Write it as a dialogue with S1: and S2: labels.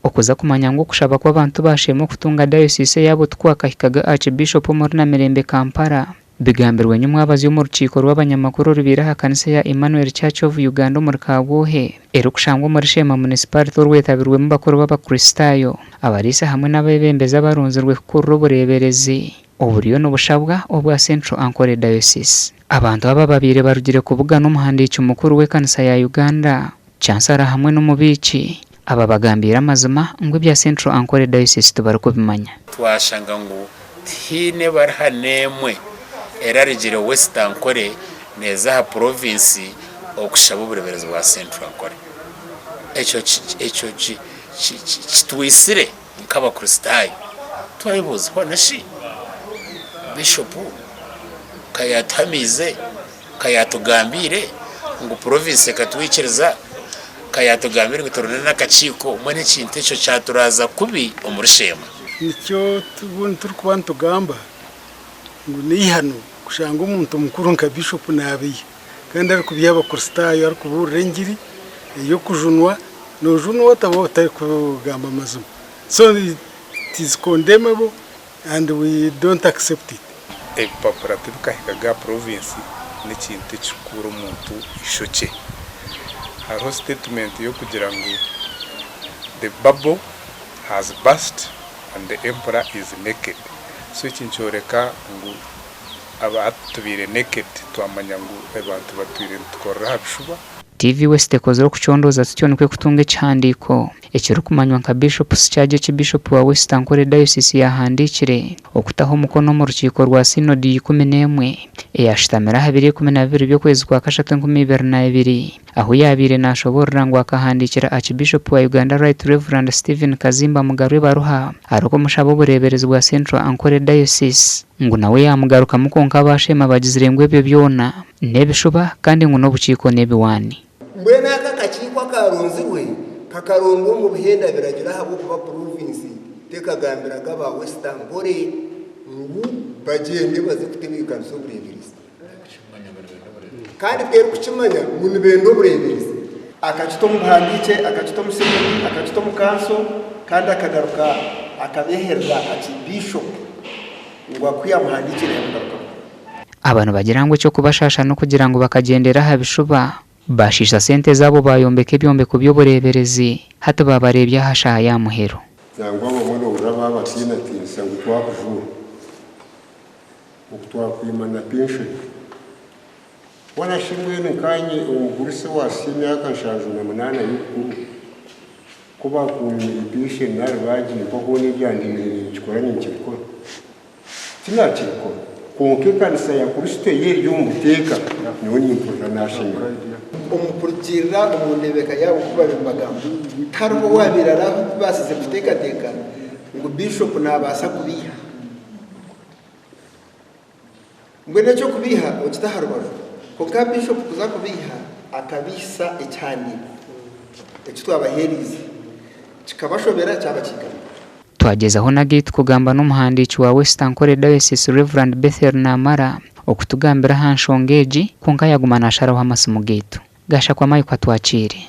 S1: okuza kumanya ngo okushaba kw'abantu bashema okutunga diocese yabo twakahikaga Archbishop muri na Mirembe Kampala bigambirwe nyuma abazi mu rukiko rw'abanyamakuru rubira Akanisa ya Emmanuel Church of Uganda muri Kabohe erukushangwa muri Shema municipality rwetabirwe mu bakuru b'abakristayo abarisa hamwe n'abebembeza barunzirwe kuri obureeberezi oburiyo n'obushabwa obwa Central Ankole Diocese. Abantu aba babire barugire kuvuga n'umuhandiki mukuru w'Ekanisa ya Uganda Chancellor hamwe n'umubiki aba bagambira amazima ngo ibya Central Ankole Diocese tubariko bimanya
S2: twashanga ngo hine barhanemwe erarigire West Ankole neza ha province okushaba obureeberezi bwa Central Ankole echo kitwisire nk'abakristayo twayibuze honashi Bishop kayatamize kayatugambire ngo province katwikereza kayatugambire gutorana n'akaciko mwene kintu echo cyaturaza kubi umurushema
S3: nicyo tubone turi kubantu gamba ngo nihano kushanga umuntu mukuru nka Bishop nabiye kandi ari kubyaba kristayo ari kuburengiri yo kujunwa no junwa tabota kugamba amazima so it is condemnable and we don't accept it.
S4: Epapura tukahikaga province n'ikintu cy'ukura umuntu ishoke hariho statement yo kugira ngo the bubble has burst and the emperor is naked so ikinchoreka ngo abatubire naked twamanya ngo abantu batwire tukora habishuba
S1: TV West kozero kuchondoza cyonekwe kutunga cyandiko ekiro kumanywa nka Bishop Schaje Bishop wa West Ankole Diocese yahandikire okutaho mukono mu rukiko rwa Synod 11 eyashitamira 2012 byo kwezi kwa kashatu 2022 aho yabire nashobora ngo akahandikira Archbishop wa Uganda Right Reverend Stephen Kazimba Mugarwe baruha ariko mushabo bureberezi bwa Central Ankole Diocese ngo nawe yamugaruka mukonka bashema bagizirengwe byo byona nebishuba kandi ngo no buciko nebiwani
S5: mbwena kakachikwa karunziwe kakarongo mu bihenda biragira habo kuba province tekagambira gaba West Ankole ngo bagende baze kutebika nsobureberezi kandi bwera kuchimanya mu nibendo bureberezi akachito muhandike akachito musemi akachito mukanso kandi akagaruka akabeherwa ati Bishop ngo akwiya muhandike n'agaruka
S1: abantu bagira ngo cyo kubashasha no kugira ngo bakagendera habishuba bashisha sente zabo bayombeke byombe ku by'obureeberezi hato babarebye hasha ya muhero
S6: zangwa babone uraba batina tinsa gutwakujuru ukutwakwimana pension wana shimwe nkanye umugurisi wa simya kanshaje na munana y'ukuru kuba ku pension nari bagiye ko hone byandimye gikoranye cyiko tinakiko konke kanisa ya Kristo yeri y'umuteka niwo nyimpuza nashimira
S5: umukurikira umundebeka yabo kuba bimagambo tarho wabirara basize guteka ngo Bishop nabasa kubiha ngwene cyo kubiha ukitaharwa ko ka Bishop kuza kubiha akabisa icyani icyo twabaherize kikabashobera cyabakigana twagezaho na gate kugamba n'umuhandiki wa West Ankole Diocese Reverend Bethel Namara okutugambira hanshongeji kunga yagumana asharaho amasimu gate gasha kwa mayi kwa twakire